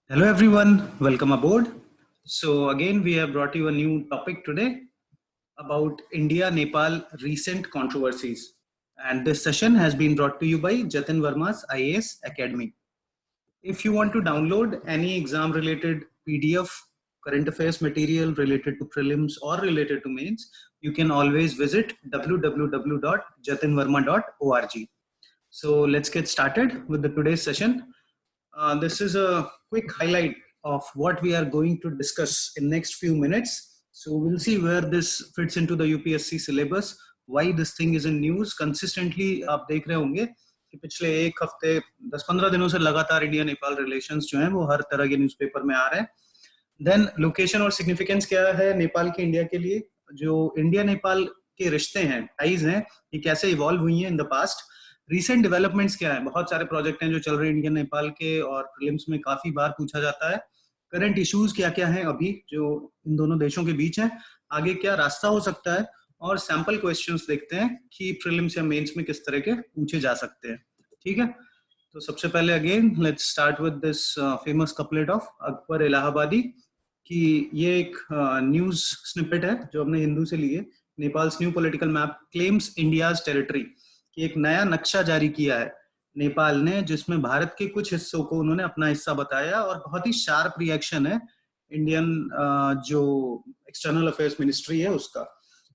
Hello everyone, welcome aboard. So again we have brought you a new topic today about India Nepal recent controversies. And this session has been brought to you by Jatin Verma's IAS Academy. If you want to download any exam related PDF, current affairs material related to prelims or related to mains, you can always visit www.jatinverma.org. So let's get started with the today's session. This is a quick highlight of what we are going to discuss in next few minutes. So we'll see where this fits into the UPSC syllabus, why this thing is in news. Consistently आप देख रहे होंगे कि पिछले एक हफ्ते 10-15 दिनों से लगातार इंडिया नेपाल रिलेशंस जो हैं वो हर तरह के न्यूज़पेपर में आ रहे हैं. देन लोकेशन और सिग्निफिकेंस क्या है नेपाल के इंडिया के लिए, जो इंडिया नेपाल के रिश्ते हैं, टाइज हैं, ये कैसे इवॉल्व हुई हैं in the past. Recent developments क्या है, बहुत सारे प्रोजेक्ट हैं जो चल रहे हैं इंडिया नेपाल के और प्रीलिम्स में काफी बार पूछा जाता है. करंट इश्यूज क्या क्या हैं अभी जो इन दोनों देशों के बीच है, आगे क्या रास्ता हो सकता है, और सैंपल क्वेश्चंस देखते हैं कि प्रीलिम्स या मेंस में किस तरह के पूछे जा सकते हैं. ठीक है, तो सबसे पहले again let's start with this famous couplet of Akbar Allahabadi कि ये एक न्यूज स्निपेट है जो हमने हिंदू से ली है. Nepals new political map claims India's territory, कि एक नया नक्शा जारी किया है नेपाल ने जिसमें भारत के कुछ हिस्सों को उन्होंने अपना हिस्सा बताया, और बहुत ही शार्प रिएक्शन है इंडियन जो एक्सटर्नल अफेयर्स मिनिस्ट्री है उसका.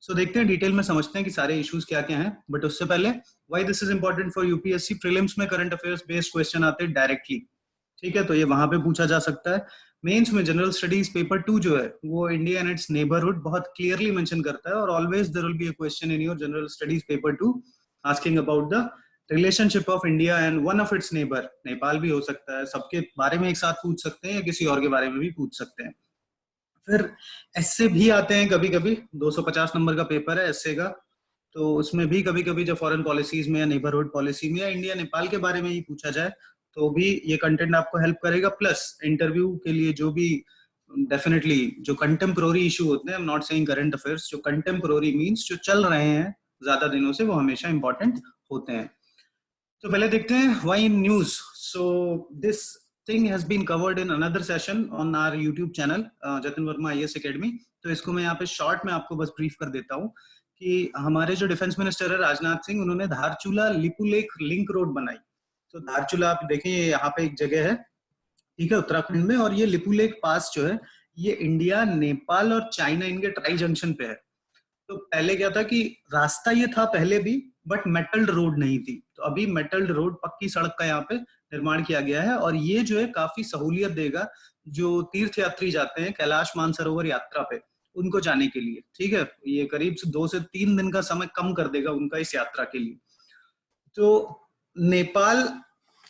सो देखते हैं, डिटेल में समझते हैं कि सारे इश्यूज क्या क्या हैं. बट उससे पहले why this is important for UPSC. Prelims में करंट अफेयर्स बेस्ड क्वेश्चन आते हैं डायरेक्टली, ठीक है, तो ये वहां पे पूछा जा सकता है. मेंस में जनरल स्टडीज पेपर 2 जो है वो इंडिया एंड इट्स नेबरहुड बहुत क्लियरली मेंशन करता है, और always there will be a question in your general studies paper 2 asking about the relationship of India and one of its neighbour. Nepal भी हो सकता है, सबके बारे में एक साथ पूछ सकते हैं या किसी और के बारे में भी पूछ सकते हैं. फिर एससे भी आते हैं कभी कभी, 250 नंबर का पेपर है एससे का, तो उसमें भी कभी कभी जब फॉरेन पॉलिसीज में या नेबरहुड पॉलिसी में या इंडिया नेपाल के बारे में ही पूछा जाए तो भी ये कंटेंट आपको हेल्प करेगा. प्लस इंटरव्यू के लिए जो भी डेफिनेटली जो कंटेम्प्रोरी इशू होते हैं, I am not saying current affairs, जो कंटेम्प्रोरी मींस जो चल रहे हैं ज्यादा दिनों से, वो हमेशा इंपॉर्टेंट होते हैं. तो पहले देखते हैं why in news. So this thing has been covered in another session on our YouTube channel, Jatin Verma IAS Academy. तो इसको मैं यहाँ पे शॉर्ट में आपको बस ब्रीफ कर देता हूँ कि हमारे जो डिफेंस मिनिस्टर है राजनाथ सिंह, उन्होंने धारचूला लिपुलेख लिंक रोड बनाई. तो धारचूला आप देखें, ये यहाँ पे एक जगह है, ठीक है, उत्तराखंड में, और ये लिपुलेख पास जो है ये इंडिया नेपाल और चाइना इनके ट्राई जंक्शन पे है. तो पहले क्या था कि रास्ता ये था पहले भी, बट मेटल्ड रोड नहीं थी. तो अभी मेटल्ड रोड, पक्की सड़क का यहाँ पे निर्माण किया गया है, और ये जो है काफी सहूलियत देगा जो तीर्थ यात्री जाते हैं कैलाश मानसरोवर यात्रा पे, उनको जाने के लिए. ठीक है, ये करीब 2 से 3 दिन का समय कम कर देगा उनका इस यात्रा के लिए. तो नेपाल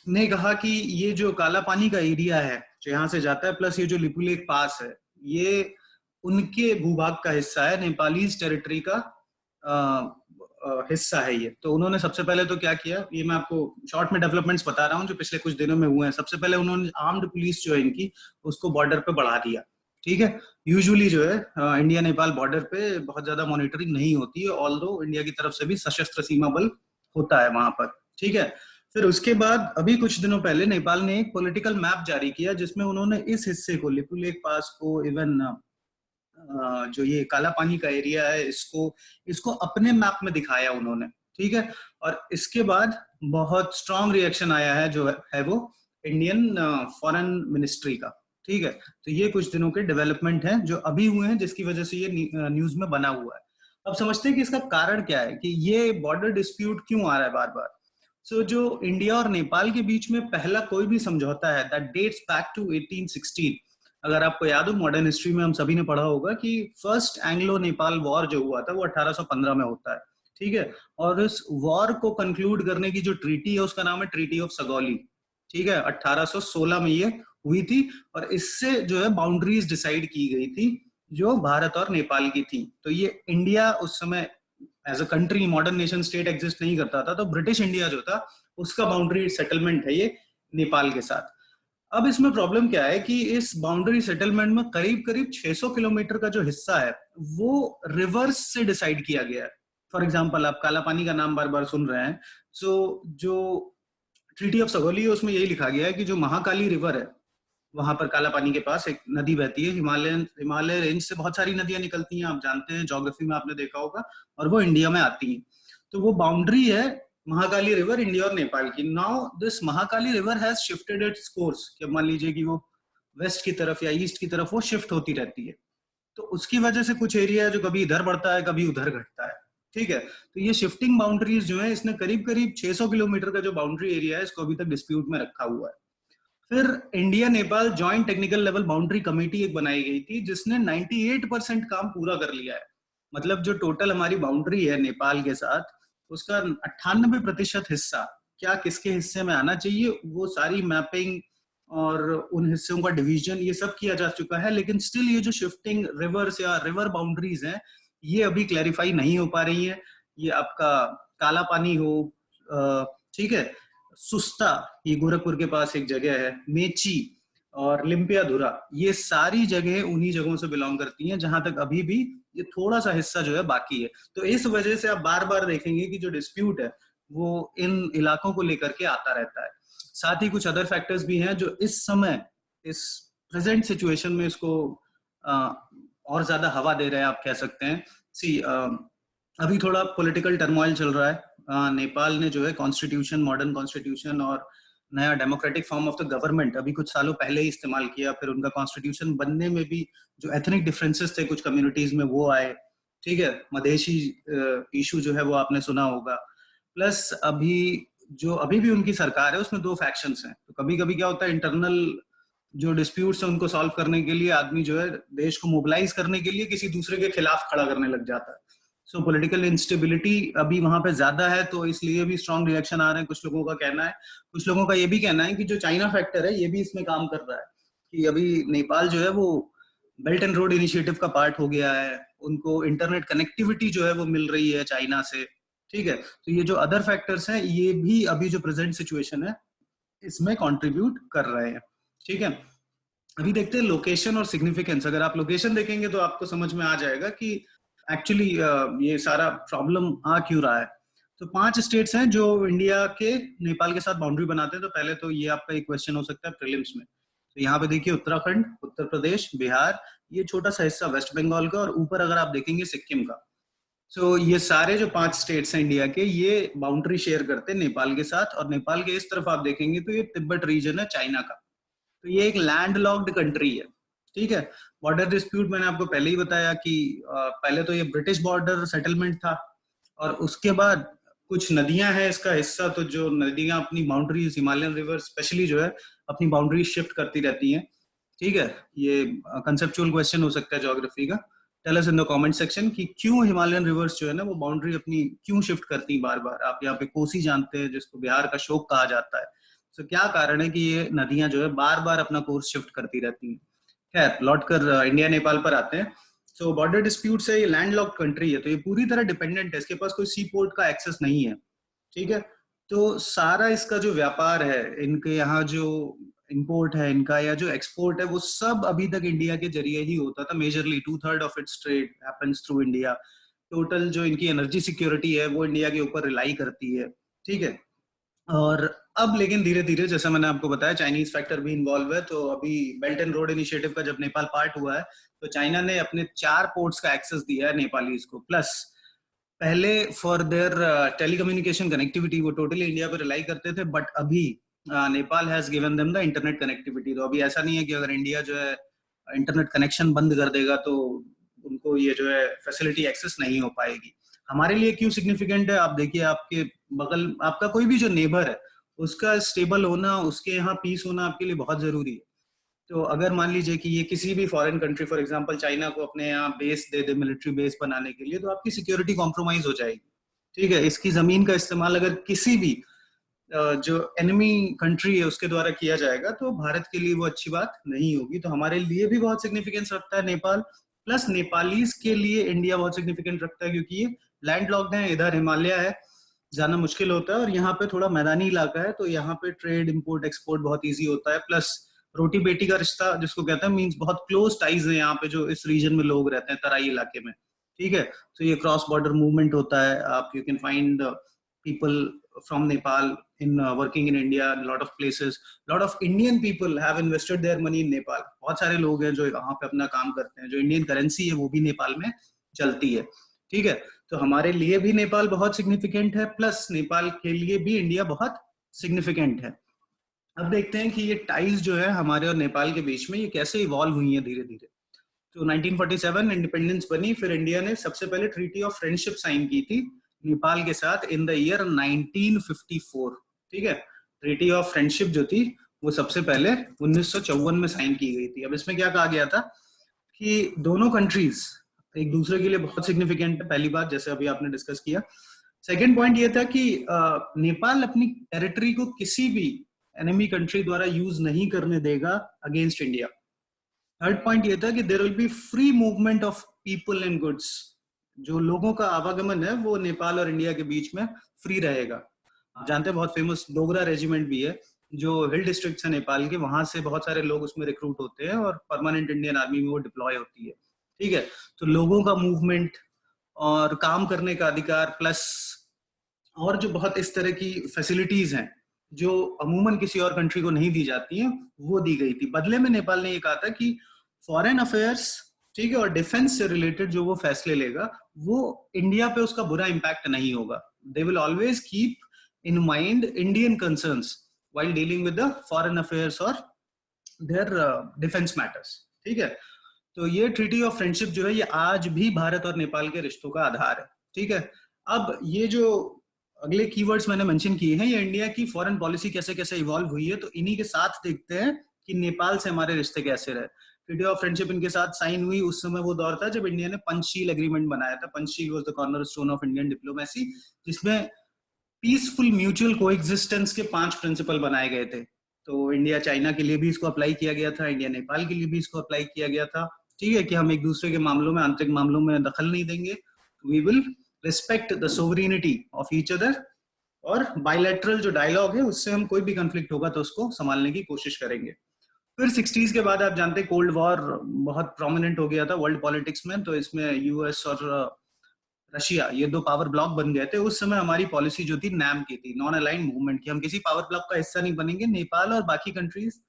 ने कहा कि ये जो काला पानी का एरिया है जो यहाँ से जाता है, प्लस ये जो लिपुलेख पास है, ये उनके भूभाग का हिस्सा है, नेपाली टेरिटरी का हिस्सा है ये. तो उन्होंने सबसे पहले तो क्या किया, ये मैं आपको शॉर्ट में डेवलपमेंट्स बता रहा हूँ जो पिछले कुछ दिनों में हुए हैं. सबसे पहले उन्होंने आर्म्ड पुलिस जो है इनकी, उसको बॉर्डर पे बढ़ा दिया. ठीक है, यूजुअली जो है इंडिया नेपाल बॉर्डर पे बहुत ज्यादा मॉनिटरिंग नहीं होती है, ऑल्दो इंडिया की तरफ से भी सशस्त्र सीमा बल होता है वहां पर. ठीक है, फिर उसके बाद अभी कुछ दिनों पहले नेपाल ने एक पॉलिटिकल मैप जारी किया जिसमें उन्होंने इस हिस्से को, लिपुलेख पास को, इवन जो ये काला पानी का एरिया है, इसको इसको अपने मैप में दिखाया उन्होंने. ठीक है, और इसके बाद बहुत स्ट्रॉन्ग रिएक्शन आया है जो है वो इंडियन फॉरेन मिनिस्ट्री का. ठीक है, तो ये कुछ दिनों के डेवलपमेंट हैं जो अभी हुए हैं जिसकी वजह से ये न्यूज में बना हुआ है. अब समझते हैं कि इसका कारण क्या है, कि ये बॉर्डर डिस्प्यूट क्यों आ रहा है बार बार. सो जो इंडिया और नेपाल के बीच में पहला कोई भी समझौता है दैट डेट्स बैक टू 1816. अगर आपको याद हो, मॉडर्न हिस्ट्री में हम सभी ने पढ़ा होगा कि फर्स्ट एंग्लो नेपाल वॉर जो हुआ था वो 1815 में होता है. ठीक है, और इस वॉर को कंक्लूड करने की जो ट्रीटी है उसका नाम है ट्रीटी ऑफ सगौली. ठीक है, 1816 में ये हुई थी, और इससे जो है बाउंड्रीज डिसाइड की गई थी जो भारत और नेपाल की थी. तो ये इंडिया उस समय as a country, modern nation state exist नहीं करता था, तो ब्रिटिश इंडिया जो था उसका बाउंड्री सेटलमेंट है ये नेपाल के साथ. अब इसमें प्रॉब्लम क्या है कि इस बाउंड्री सेटलमेंट में करीब करीब 600 किलोमीटर का जो हिस्सा है वो रिवर्स से डिसाइड किया गया है. फॉर एग्जांपल, आप काला पानी का नाम बार बार सुन रहे हैं, सो जो ट्रीटी ऑफ सगोली है उसमें यही लिखा गया है कि जो महाकाली रिवर है वहां पर काला पानी के पास एक नदी बहती है, हिमालय रेंज से बहुत सारी नदियां निकलती हैं, आप जानते हैं, ज्योग्राफी में आपने देखा होगा, और वो इंडिया में आती हैं। तो वो बाउंड्री है महाकाली रिवर इंडिया और नेपाल की। Now this Mahakali river has shifted its course, कि मान लीजिए कि वो वेस्ट की तरफ या ईस्ट की तरफ वो शिफ्ट होती रहती है, तो उसकी वजह से कुछ एरिया है जो कभी इधर बढ़ता है कभी उधर घटता है। ठीक है, तो ये शिफ्टिंग बाउंड्रीज जो है, इसने करीब करीब 600 किलोमीटर का जो बाउंड्री एरिया है, इसको अभी तक डिस्प्यूट में रखा हुआ है। फिर India Nepal joint technical level boundary committee एक बनाई गई थी, जिसने 98% काम पूरा कर लिया है। मतलब जो टोटल हमारी बाउंड्री है नेपाल के साथ, उसका 98% हिस्सा क्या किसके हिस्से में आना चाहिए, वो सारी मैपिंग और उन हिस्सों का डिवीजन ये सब किया जा चुका है। लेकिन स्टिल ये जो शिफ्टिंग रिवर्स या रिवर बाउंड्रीज हैं, ये अभी क्लैरिफाई नहीं हो पा रही है। ये आपका काला पानी हो, ठीक है, सुस्ता, ये गोरखपुर के पास एक जगह है, मेची और लिम्पियाधुरा, ये सारी जगह उन्हीं जगहों से बिलोंग करती हैं जहां तक अभी भी ये थोड़ा सा हिस्सा जो है बाकी है। तो इस वजह से आप बार बार देखेंगे कि जो डिस्प्यूट है वो इन इलाकों को लेकर के आता रहता है। साथ ही कुछ अदर फैक्टर्स भी हैं जो इस समय, इस प्रेजेंट सिचुएशन में इसको और ज्यादा हवा दे रहे हैं, आप कह सकते हैं। सी अभी थोड़ा पॉलिटिकल टर्मोइल चल रहा है। नेपाल ने जो है कॉन्स्टिट्यूशन, मॉडर्न कॉन्स्टिट्यूशन और नया democratic form of the government अभी कुछ सालों पहले ही इस्तेमाल किया। फिर उनका कॉन्स्टिट्यूशन बनने में भी जो एथनिक डिफरेंसेस थे कुछ कम्युनिटीज में वो आए, ठीक है, मधेशी इशू जो है वो आपने सुना होगा। प्लस अभी भी उनकी सरकार है, उसमें दो फैक्शंस हैं। तो कभी कभी क्या होता है, इंटरनल जो डिस्प्यूट्स हैं उनको सॉल्व करने के लिए आदमी जो है देश को मोबिलाइज करने के लिए किसी दूसरे के खिलाफ खड़ा करने लग जाता है। सो पॉलिटिकल इंस्टेबिलिटी अभी वहां पे ज्यादा है, तो इसलिए भी स्ट्रॉन्ग रिएक्शन आ रहे हैं, कुछ लोगों का कहना है। कुछ लोगों का ये भी कहना है कि जो चाइना फैक्टर है ये भी इसमें काम कर रहा है, कि अभी नेपाल जो है वो बेल्ट एंड रोड इनिशिएटिव का पार्ट हो गया है, उनको इंटरनेट कनेक्टिविटी जो है वो मिल रही है चाइना से। ठीक है, तो ये जो अदर फैक्टर्स हैं ये भी अभी जो प्रेजेंट सिचुएशन है इसमें कंट्रीब्यूट कर रहे हैं। ठीक है, अभी देखते हैं लोकेशन और सिग्निफिकेंस। अगर आप लोकेशन देखेंगे तो आपको समझ में आ जाएगा कि एक्चुअली ये सारा प्रॉब्लम आ क्यों रहा है। तो 5 स्टेट्स हैं जो इंडिया के नेपाल के साथ बाउंड्री बनाते हैं। तो पहले तो ये आपका एक क्वेश्चन हो सकता है प्रीलिम्स में। तो यहाँ पे देखिए उत्तराखंड, उत्तर प्रदेश, बिहार, ये छोटा सा हिस्सा वेस्ट बंगाल का, और ऊपर अगर आप देखेंगे सिक्किम का। सो ये सारे जो 5 स्टेट्स हैं इंडिया के, ये बाउंड्री शेयर करते हैं नेपाल के साथ। और नेपाल के इस तरफ आप देखेंगे तो ये तिब्बत रीजन है चाइना का। तो ये एक लैंड लॉक्ड कंट्री है। ठीक है, बॉर्डर डिस्प्यूट मैंने आपको पहले ही बताया कि पहले तो ये ब्रिटिश बॉर्डर सेटलमेंट था, और उसके बाद कुछ नदियां हैं इसका हिस्सा। तो जो नदियां अपनी बाउंड्रीज, हिमालयन रिवर स्पेशली जो है अपनी बाउंड्री शिफ्ट करती रहती हैं। ठीक है, ये कंसेप्चुअल क्वेश्चन हो सकता है ज्योग्राफी का। Tell us in the comment section कि क्यों हिमालयन रिवर्स जो है ना वो बाउंड्री अपनी क्यों शिफ्ट करती हैं बार बार। आप यहाँ पे कोसी जानते हैं जिसको बिहार का शोक कहा जाता है। तो क्या कारण है कि ये नदियां जो है बार बार अपना कोर्स शिफ्ट करती रहती हैं। खैर, लौट कर इंडिया नेपाल पर आते हैं। सो बॉर्डर डिस्प्यूट से ये लैंड लॉक्ड कंट्री है, तो ये पूरी तरह डिपेंडेंट है, इसके पास कोई सी पोर्ट का एक्सेस नहीं है। ठीक है, तो सारा इसका जो व्यापार है, इनके यहाँ जो इंपोर्ट है इनका या जो एक्सपोर्ट है, वो सब अभी तक इंडिया के जरिए ही होता था। Majorly 2/3 of its trade happens through India. Total जो इनकी एनर्जी सिक्योरिटी है वो इंडिया के ऊपर रिलाई करती है। ठीक है, और अब लेकिन धीरे धीरे, जैसा मैंने आपको बताया, चाइनीज फैक्टर भी इन्वॉल्व है। तो अभी बेल्ट एंड रोड इनिशिएटिव का जब नेपाल पार्ट हुआ है तो चाइना ने अपने 4 पोर्ट्स का एक्सेस दिया है नेपालीज को। प्लस पहले फॉर देयर टेलीकम्युनिकेशन कनेक्टिविटी वो टोटली इंडिया पर रिलाई करते थे, बट अभी Nepal has given them the internet connectivity. तो अभी ऐसा नहीं है कि अगर इंडिया जो है इंटरनेट कनेक्शन बंद कर देगा तो उनको ये जो है फैसिलिटी एक्सेस नहीं हो पाएगी। हमारे लिए क्यों सिग्निफिकेंट है, आप देखिए, आपके बगल आपका कोई भी जो नेबर है उसका स्टेबल होना, उसके यहाँ पीस होना आपके लिए बहुत जरूरी है। तो अगर मान लीजिए कि ये किसी भी foreign country, for example China को अपने यहाँ बेस दे दे, मिलिट्री बेस बनाने के लिए, तो आपकी सिक्योरिटी कॉम्प्रोमाइज हो जाएगी। ठीक है, इसकी जमीन का इस्तेमाल अगर किसी भी जो एनिमी कंट्री है उसके द्वारा किया जाएगा तो भारत के लिए वो अच्छी बात नहीं होगी। तो हमारे लिए भी बहुत सिग्निफिकेंस रखता है नेपाल। प्लस नेपालीज के लिए इंडिया बहुत सिग्निफिकेंट रखता है, क्योंकि ये लैंड लॉक्ड है, इधर हिमालय है, जाना मुश्किल होता है, और यहाँ पे थोड़ा मैदानी इलाका है, तो यहाँ पे ट्रेड, इंपोर्ट, एक्सपोर्ट बहुत ईजी होता है। प्लस रोटी बेटी का रिश्ता जिसको कहते हैं, मींस बहुत क्लोज टाइज है यहाँ पे जो इस रीजन में लोग रहते हैं, तराई इलाके में। ठीक है, तो ये क्रॉस बॉर्डर मूवमेंट होता है। आप you can find people from Nepal in working in India, a lot of places. Lot of Indian people have invested their money in Nepal. बहुत सारे लोग हैं जो वहाँ पे अपना काम करते हैं. जो इंडियन करेंसी है वो भी नेपाल में चलती है. ठीक है, तो हमारे लिए भी नेपाल बहुत सिग्निफिकेंट है, प्लस नेपाल के लिए भी इंडिया बहुत सिग्निफिकेंट है. अब देखते हैं कि ये टाइज जो है हमारे और नेपाल के बीच में ये कैसे इवॉल्व हुई है धीरे धीरे. तो 1947 इंडिपेंडेंस बनी, फिर इंडिया ने सबसे पहले ट्रीटी ऑफ फ्रेंडशिप साइन की थी नेपाल के साथ इन द ईयर 1954. ठीक है, ट्रीटी ऑफ फ्रेंडशिप जो थी वो सबसे पहले 1954 में साइन की गई थी. अब इसमें क्या कहा गया था कि दोनों कंट्रीज एक दूसरे के लिए बहुत सिग्निफिकेंट है, पहली बात, जैसे अभी आपने डिस्कस किया. सेकेंड पॉइंट ये था कि नेपाल अपनी टेरिटरी को किसी भी एनिमी कंट्री द्वारा यूज नहीं करने देगा अगेंस्ट इंडिया. थर्ड पॉइंट ये था कि there will be free movement of people and goods. जो लोगों का आवागमन है वो नेपाल और इंडिया के बीच में फ्री रहेगा. आप जानते हैं बहुत फेमस डोगरा रेजिमेंट भी है जो हिल डिस्ट्रिक्ट है नेपाल के, वहां से बहुत सारे लोग उसमें रिक्रूट होते हैं और परमानेंट इंडियन आर्मी में वो डिप्लॉय होती है. ठीक है, तो लोगों का मूवमेंट और काम करने का अधिकार, प्लस और जो बहुत इस तरह की फैसिलिटीज हैं जो अमूमन किसी और कंट्री को नहीं दी जाती हैं, वो दी गई थी. बदले में नेपाल ने ये कहा था कि फॉरेन अफेयर्स, ठीक है, और डिफेंस से रिलेटेड जो वो फैसले लेगा वो इंडिया पे उसका बुरा इंपैक्ट नहीं होगा. They will always keep in mind Indian concerns while dealing with the foreign affairs और देयर डिफेंस मैटर्स. ठीक है, तो ये ट्रीटी ऑफ फ्रेंडशिप जो है ये आज भी भारत और नेपाल के रिश्तों का आधार है. ठीक है, अब ये जो अगले कीवर्ड्स मैंने मेंशन किए हैं, ये इंडिया की फॉरेन पॉलिसी कैसे कैसे इवॉल्व हुई है, तो इन्हीं के साथ देखते हैं कि नेपाल से हमारे रिश्ते कैसे रहे. ट्रीटी ऑफ फ्रेंडशिप इनके साथ साइन हुई, उस समय वो दौर था जब इंडिया ने पंचशील एग्रीमेंट बनाया था. Panchsheel was the cornerstone of Indian diplomacy, जिसमें पीसफुल म्यूचुअल कोएग्जिस्टेंस के 5 प्रिंसिपल बनाए गए थे. तो इंडिया चाइना के लिए भी इसको अप्लाई किया गया था, इंडिया नेपाल के लिए भी इसको अप्लाई किया गया था. ठीक है, कि हम एक दूसरे के मामलों में, आंतरिक मामलों में दखल नहीं देंगे. We will respect the sovereignty of each other, और बायलैटरल जो डायलॉग है उससे हम कोई भी कंफ्लिक्ट होगा तो उसको संभालने की कोशिश करेंगे. फिर 60s के बाद आप जानते हैं कोल्ड वॉर बहुत प्रोमिनेंट हो गया था वर्ल्ड पॉलिटिक्स में. तो इसमें यूएस और रशिया ये 2 पावर ब्लॉक बन गए थे. उस समय हमारी पॉलिसी जो थी नैम की थी, नॉन अलाइंड मूवमेंट की. हम किसी पावर ब्लॉक का हिस्सा नहीं बनेंगे. नेपाल और बाकी कंट्रीज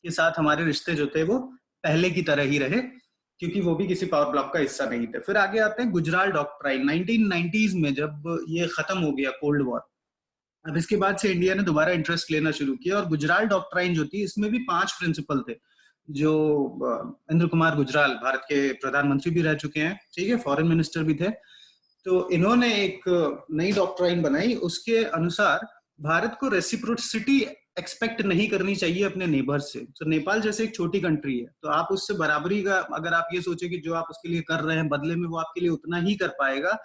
के साथ हमारे रिश्ते जो थे वो पहले की तरह ही रहे, क्योंकि वो भी किसी पावर ब्लॉक का हिस्सा नहीं थे. फिर आगे आते हैं गुजराल डॉक्ट्राइन. 1990s में जब ये खत्म हो गया कोल्ड वॉर, अब इसके बाद से इंडिया ने दोबारा इंटरेस्ट लेना शुरू किया. और गुजराल डॉक्ट्राइन जो थी इसमें भी 5 प्रिंसिपल थे. जो इंद्र कुमार गुजराल भारत के प्रधानमंत्री भी रह चुके हैं, ठीक है, फॉरेन मिनिस्टर भी थे. तो इन्होंने एक नई डॉक्ट्राइन बनाई. उसके अनुसार भारत को रेसिप्रोसिटी एक्सपेक्ट नहीं करनी चाहिए अपने नेबर से. तो नेपाल जैसे एक छोटी कंट्री है, तो आप उससे बराबरी का अगर आप ये सोचे कि जो आप उसके लिए कर रहे हैं बदले में वो आपके लिए उतना ही कर पाएगा,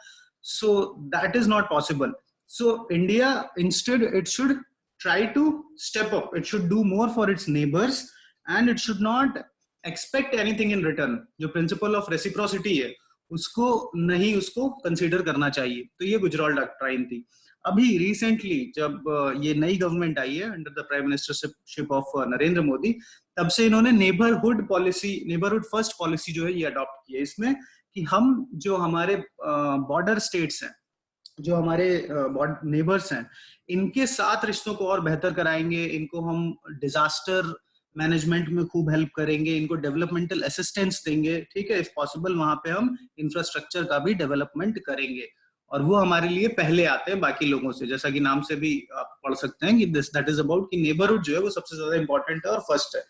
so that is not possible. So India instead it should try to step up. It should do more for its neighbors and it should not expect anything in return. जो principle of reciprocity है उसको नहीं उसको consider करना चाहिए. तो ये Gujral doctrine थी. अभी recently जब ये नई गवर्नमेंट आई है under the prime ministership of Narendra Modi, तब से इन्होंने neighbourhood policy, neighbourhood first policy जो है ये अडॉप्ट की है. इसमें कि हम जो हमारे बॉर्डर स्टेट्स हैं, जो हमारे नेबर्स हैं, इनके साथ रिश्तों को और बेहतर कराएंगे. इनको हम डिजास्टर मैनेजमेंट में खूब हेल्प करेंगे, इनको डेवलपमेंटल असिस्टेंस देंगे. ठीक है, इफ पॉसिबल वहां पे हम इंफ्रास्ट्रक्चर का भी डेवलपमेंट करेंगे. और वो हमारे लिए पहले आते हैं बाकी लोगों से, जैसा कि नाम से भी आप पढ़ सकते हैं कि दिस दैट इज अबाउट कि नेबरहुड जो है वो सबसे ज्यादा इंपॉर्टेंट है और फर्स्ट है.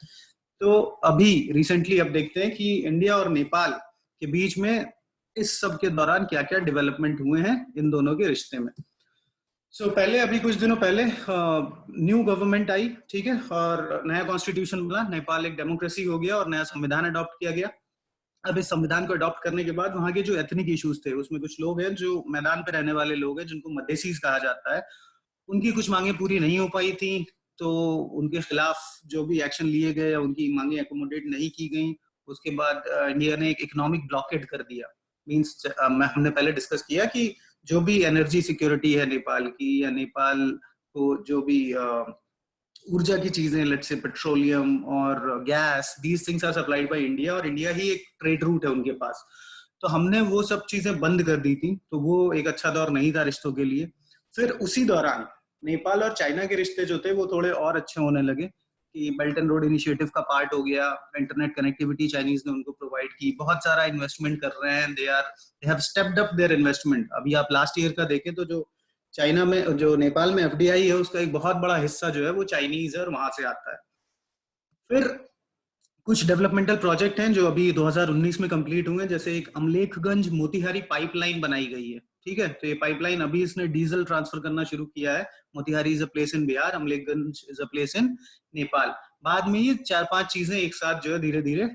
तो अभी रिसेंटली अब देखते हैं कि इंडिया और नेपाल के बीच में इस सब के दौरान क्या क्या डेवलपमेंट हुए हैं इन दोनों के रिश्ते में. सो पहले अभी कुछ दिनों पहले न्यू गवर्नमेंट आई, ठीक है, और नया कॉन्स्टिट्यूशन बना. नेपाल एक डेमोक्रेसी हो गया और नया संविधान अडॉप्ट किया गया. अब इस संविधान को अडॉप्ट करने के बाद वहां के जो एथनिक इश्यूज थे, उसमें कुछ लोग हैं जो मैदान पे रहने वाले लोग हैं जिनको मधेसीज कहा जाता है, उनकी कुछ मांगे पूरी नहीं हो पाई थी. तो उनके खिलाफ जो भी एक्शन लिए गए, उनकी मांगे एकोमोडेट नहीं की गई. उसके बाद इंडिया ने एक इकोनॉमिक ब्लॉकेड कर दिया. मीन्स हमने पहले डिस्कस किया कि जो भी एनर्जी सिक्योरिटी है नेपाल की, या नेपाल को जो भी ऊर्जा की चीजें, लेट्स से पेट्रोलियम और gas, these things are supplied by India, और इंडिया ही एक ट्रेड रूट है उनके पास. तो हमने वो सब चीजें बंद कर दी थी. तो वो एक अच्छा दौर नहीं था रिश्तों के लिए. फिर उसी दौरान नेपाल और चाइना के रिश्ते जो थे वो थोड़े और अच्छे होने लगे कि बेल्ट एंड रोड इनिशिएटिव का पार्ट हो गया, इंटरनेट कनेक्टिविटी चाइनीज ने उनको प्रोवाइड की, बहुत सारा इन्वेस्टमेंट कर रहे हैं, they have stepped up their investment. अभी आप लास्ट ईयर का देखें तो जो चाइना में, जो नेपाल में एफडीआई है उसका एक बहुत बड़ा हिस्सा जो है वो चाइनीज है और वहां से आता है। फिर कुछ डेवलपमेंटल प्रोजेक्ट हैं जो अभी 2019 में कंप्लीट हुए, जैसे एक अमलेखगंज मोतिहारी पाइपलाइन बनाई गई है, ठीक है। तो ये पाइपलाइन अभी इसने डीजल ट्रांसफर करना शुरू किया है। Motihari is a place in Bihar, Amlekhganj is a place in Nepal. बाद में ये 4-5 चीजें एक साथ जो है धीरे धीरे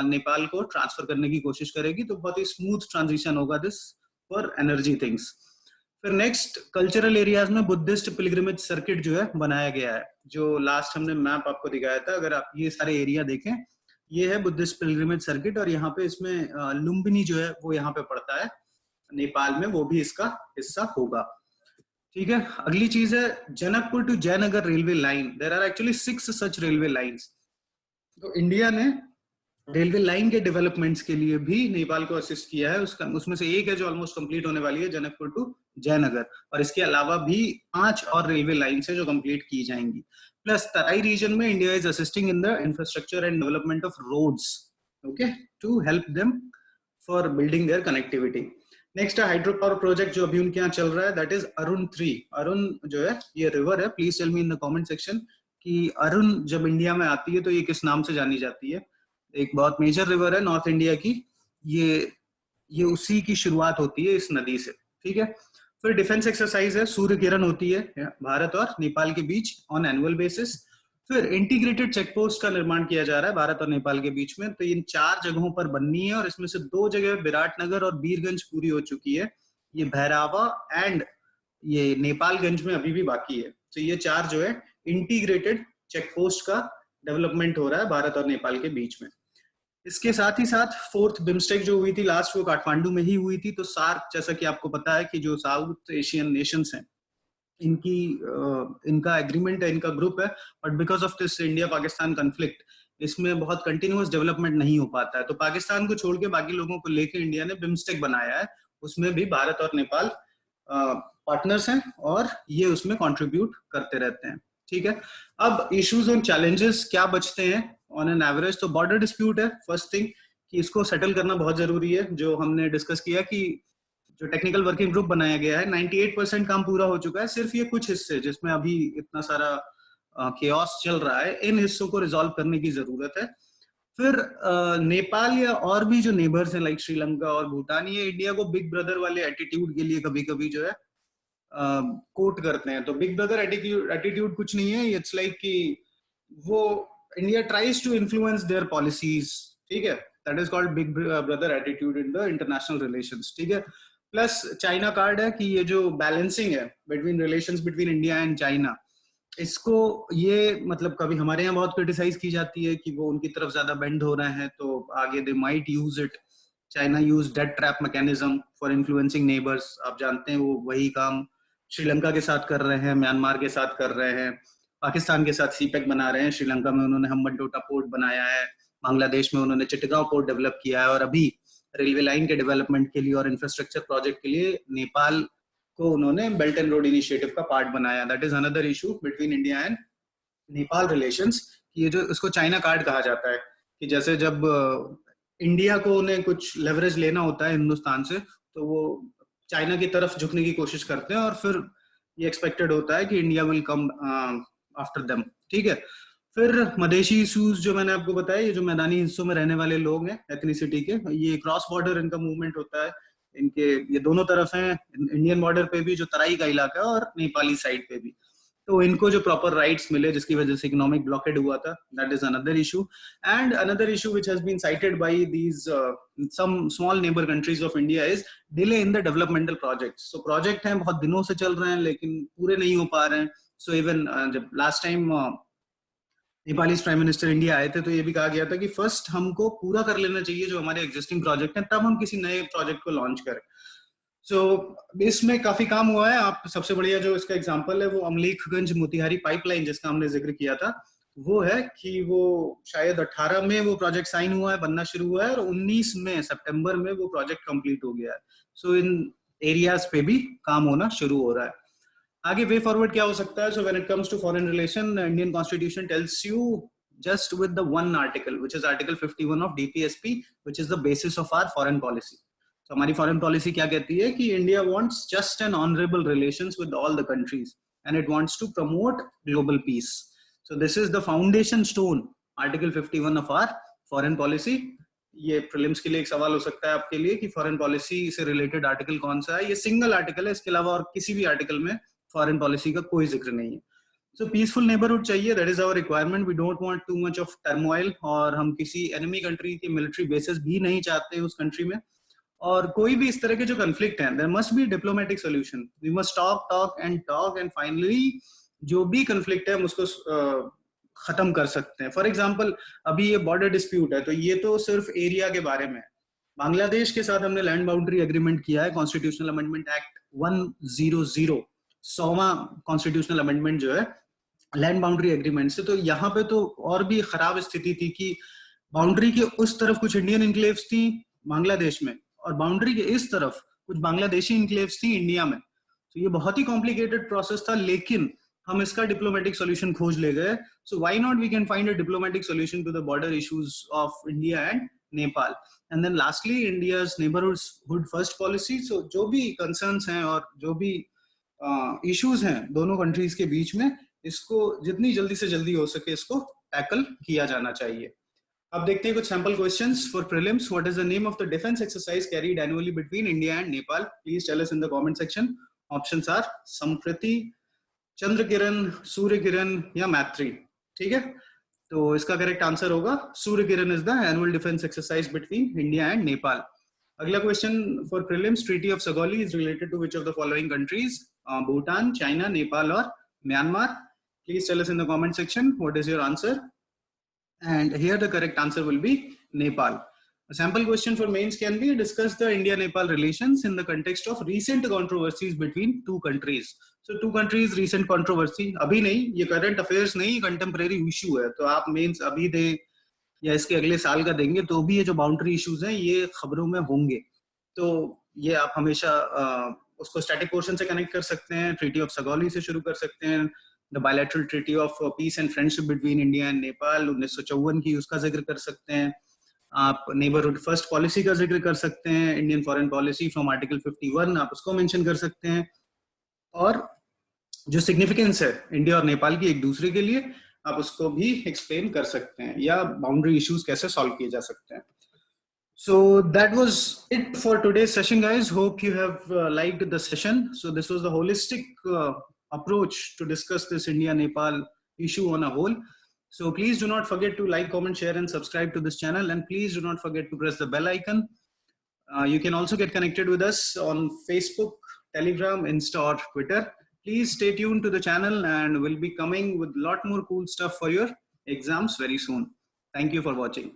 नेपाल को ट्रांसफर करने की कोशिश करेगी, तो बहुत ही स्मूथ ट्रांजिशन होगा दिस फॉर एनर्जी थिंग्स। फिर नेक्स्ट कल्चरल एरियाज में बुद्धिस्ट पिलग्रिमेज सर्किट जो है बनाया गया है, जो लास्ट हमने मैप आपको दिखाया था। अगर आप ये सारे एरिया देखें, ये है बुद्धिस्ट पिलग्रिमेज सर्किट, और यहाँ पे इसमें लुम्बिनी जो है वो यहाँ पे पड़ता है नेपाल में, वो भी इसका हिस्सा होगा, ठीक है। अगली चीज है Janakpur to Jaynagar railway line. There are actually 6 such railway lines. तो इंडिया ने रेलवे लाइन के डेवलपमेंट्स के लिए भी नेपाल को असिस्ट किया है। उसमें से एक है जो ऑलमोस्ट कंप्लीट होने वाली है, जनकपुर टू जयनगर, और इसके अलावा भी 5 और रेलवे लाइंस है जो कंप्लीट की जाएंगी। प्लस तराई रीजन में India is assisting in the infrastructure and development of roads, okay, to help them for building their connectivity. Next है हाइड्रो पावर प्रोजेक्ट जो अभी उनके यहाँ चल रहा है, दैट इज अरुण 3। अरुण जो है ये रिवर है, please tell me in the comment section कि अरुण जब इंडिया में आती है तो ये किस नाम से जानी जाती है। एक बहुत मेजर रिवर है नॉर्थ इंडिया की, ये उसी की शुरुआत होती है इस नदी से, ठीक है। फिर डिफेंस एक्सरसाइज है, सूर्य किरण होती है भारत और नेपाल के बीच ऑन एनुअल बेसिस। फिर इंटीग्रेटेड चेक पोस्ट का निर्माण किया जा रहा है भारत और नेपाल के बीच में, तो इन 4 जगहों पर बननी है, और इसमें से 2 जगह विराटनगर और बीरगंज पूरी हो चुकी है। ये भैरावा एंड ये नेपालगंज में अभी भी बाकी है। तो ये 4 जो है इंटीग्रेटेड चेक पोस्ट का डेवलपमेंट हो रहा है भारत और नेपाल के बीच में। इसके साथ ही साथ 4th बिम्स्टेक जो हुई थी लास्ट, वो काठमांडू में ही हुई थी। तो सार्क, जैसा कि आपको पता है कि जो साउथ एशियन नेशंस हैं, इनका एग्रीमेंट है, इनका ग्रुप है, but because of this India Pakistan conflict इसमें बहुत कंटिन्यूअस डेवलपमेंट नहीं हो पाता है। तो पाकिस्तान को छोड़ के बाकी लोगों को लेकर इंडिया ने बिम्स्टेक बनाया है, उसमें भी भारत और नेपाल पार्टनर्स हैं और ये उसमें कंट्रीब्यूट करते रहते हैं, ठीक है। अब इश्यूज एंड चैलेंजेस क्या बचते हैं ऑन एन एवरेज, तो बॉर्डर डिस्प्यूट है फर्स्ट थिंग, कि इसको सेटल करना बहुत जरूरी है। जो हमने डिस्कस किया कि जो टेक्निकल वर्किंग ग्रुप बनाया गया है, 98% काम पूरा हो चुका है, सिर्फ ये कुछ हिस्से जिसमें अभी इतना सारा केओस चल रहा है, इन हिस्सों को रिजॉल्व करने की जरूरत है। फिर नेपाल या और भी जो नेबर्स हैं लाइक श्रीलंका और भूटान, ये इंडिया को बिग ब्रदर वाले एटीट्यूड के लिए कभी कभी जो है कोट करते हैं। तो बिग ब्रदर एटीट्यूड कुछ नहीं है, इट्स लाइक कि वो India tries to influence their policies, ठीक है, that is called big brother attitude in the international relations, ठीक है। प्लस चाइना कार्ड है कि ये जो बैलेंसिंग है between relations between India and China, इसको ये मतलब कभी हमारे यहाँ बहुत क्रिटिसाइज की जाती है कि वो उनकी तरफ ज्यादा बेंड हो रहे हैं, तो आगे they might use it. China use debt trap mechanism for influencing neighbours, आप जानते हैं वो वही काम श्रीलंका के साथ कर रहे हैं, म्यांमार के साथ कर रहे हैं, पाकिस्तान के साथ सीपेक बना रहे हैं। श्रीलंका में उन्होंने हम्बनटोटा पोर्ट बनाया है, बांग्लादेश में उन्होंने चिटगांव पोर्ट डेवलप किया है, और अभी रेलवे लाइन के डेवलपमेंट के लिए और इंफ्रास्ट्रक्चर प्रोजेक्ट के लिए नेपाल को उन्होंने बेल्ट एंड रोड इनिशिएटिव का पार्ट बनाया। That is another issue between India and Nepal relations. ये जो इसको चाइना कार्ड कहा जाता है, कि जैसे जब इंडिया को उन्हें कुछ लेवरेज लेना होता है हिंदुस्तान से, तो वो चाइना की तरफ झुकने की कोशिश करते हैं, और फिर ये एक्सपेक्टेड होता है कि India will come after them, ठीक है। फिर मधेशी इश्यूज जो मैंने आपको बताया, ये जो मैदानी हिस्सों में रहने वाले लोग हैं एथनिसिटी के, ये क्रॉस बॉर्डर इनका मूवमेंट होता है, इनके ये दोनों तरफ हैं, इंडियन बॉर्डर पे भी जो तराई का इलाका है और नेपाली साइड पे भी, तो इनको जो प्रॉपर राइट्स मिले, जिसकी वजह से इकोनॉमिक ब्लॉकेड हुआ था, that is another issue. And another issue which has been cited by these some small neighbour countries of India is delay in the developmental projects. So project हैं बहुत दिनों से चल रहे हैं लेकिन पूरे नहीं हो पा रहे हैं। सो इवन जब last time Nepali prime minister India आए थे, तो ये भी कहा गया था कि फर्स्ट हमको पूरा कर लेना चाहिए जो हमारे एग्जिस्टिंग प्रोजेक्ट हैं, तब हम किसी नए प्रोजेक्ट को लॉन्च करें। सो इसमें काफी काम हुआ है। आप सबसे बढ़िया जो इसका एग्जांपल है वो अमलेखगंज मोतिहारी पाइपलाइन, जिसका हमने जिक्र किया था, वो है कि वो शायद 18 में वो प्रोजेक्ट साइन हुआ है, बनना शुरू हुआ है, और 19 में सितंबर में वो प्रोजेक्ट कंप्लीट हो गया है। सो इन एरियाज पे भी काम होना शुरू हो रहा है। आगे वे फॉरवर्ड क्या हो सकता है? So when it comes to foreign relation, Indian constitution tells you just with the one article, which is article 51 of DPSP, which is the basis of our foreign policy. So हमारी foreign policy क्या कहती है कि India wants just and honorable relations with all the countries and it wants to promote global peace. So this is the foundation stone, article 51 of our foreign policy. ये prelims के लिए एक सवाल हो सकता है आपके लिए कि फॉरेन पॉलिसी से रिलेटेड आर्टिकल कौन सा है? ये सिंगल आर्टिकल है, इसके अलावा और किसी भी आर्टिकल में फॉरेन पॉलिसी का कोई जिक्र नहीं है. So peaceful neighborhood चाहिए, that is our requirement. We don't want too much of turmoil, और हम किसी enemy country के military bases भी नहीं चाहते उस country में. और कोई भी इस तरह के जो conflict हैं, there must be diplomatic solution. We must talk and finally जो भी conflict है हम उसको खत्म कर सकते हैं. For example, अभी ये border dispute है, तो ये तो सिर्फ area के बारे में है. बांग्लादेश के साथ हमने लैंड बाउंड्री एग्रीमेंट किया है, कॉन्स्टिट्यूशनल अमेंडमेंट एक्ट 100, 100वां कॉन्स्टिट्यूशनल अमेंडमेंट जो है लैंड बाउंड्री एग्रीमेंट से. तो यहाँ पे तो और भी खराब स्थिति थी कि बाउंड्री के उस तरफ कुछ इंडियन इनक्लेव्स थी बांग्लादेश में और बाउंड्री के इस तरफ कुछ बांग्लादेशी इनक्लेव्स थी इंडिया में. तो ये बहुत ही कॉम्प्लिकेटेड प्रोसेस था, लेकिन हम इसका डिप्लोमेटिक सॉल्यूशन खोज ले गए. So why not we can find a diplomatic solution to the border issues of India and Nepal. And then lastly India's neighbourhood first policy. So जो भी कंसर्न्स हैं और जो भी इश्यूज हैं दोनों कंट्रीज के बीच में, इसको जितनी जल्दी से जल्दी हो सके इसको टैकल किया जाना चाहिए. अब देखते हैं कुछ sample questions for prelims. What is the name of the defence exercise carried annually between India and Nepal? Please tell us in the comment section. Options are Sampriti, Chandrakiran, Surya Kiran या मैत्री. ठीक है, तो इसका करेक्ट आंसर होगा Surya Kiran is the annual defence exercise between India and Nepal. अगला question for prelims. Treaty of Sagauli is related to which of the following countries? Bhutan, China, Nepal और Myanmar. Please tell us in the comment section what is your answer. And here the correct answer will be Nepal. A sample question for mains can be: discuss the India-Nepal relations in the context of recent controversies between two countries. So two countries recent controversy. अभी नहीं, ये current affairs नहीं, contemporary issue है. तो आप mains अभी दें या इसके अगले साल का देंगे तो भी ये जो boundary issues हैं ये खबरों में होंगे. तो ये आप हमेशा उसको static portion से connect कर सकते हैं, Treaty of Sagoli से शुरू कर सकते हैं, The bilateral treaty of peace and friendship between India and Nepal 1954 की, उसका जिक्र कर सकते हैं आप. नेबरहुड फर्स्ट पॉलिसी का जिक्र कर सकते हैं, Indian foreign policy from article 51 आप उसको मेंशन कर सकते हैं. और जो सिग्निफिकेंस है इंडिया और नेपाल की एक दूसरे के लिए आप उसको भी एक्सप्लेन कर सकते हैं, या बाउंड्री इश्यूज कैसे सॉल्व किए जा सकते हैं. So that was it for today's session, guys. Hope you have liked the session. So this was the holistic approach to discuss this India-Nepal issue on a whole. So please do not forget to like, comment, share and subscribe to this channel, and please do not forget to press the bell icon. You can also get connected with us on Facebook, Telegram, Insta or Twitter. Please stay tuned to the channel and we'll be coming with a lot more cool stuff for your exams very soon. Thank you for watching.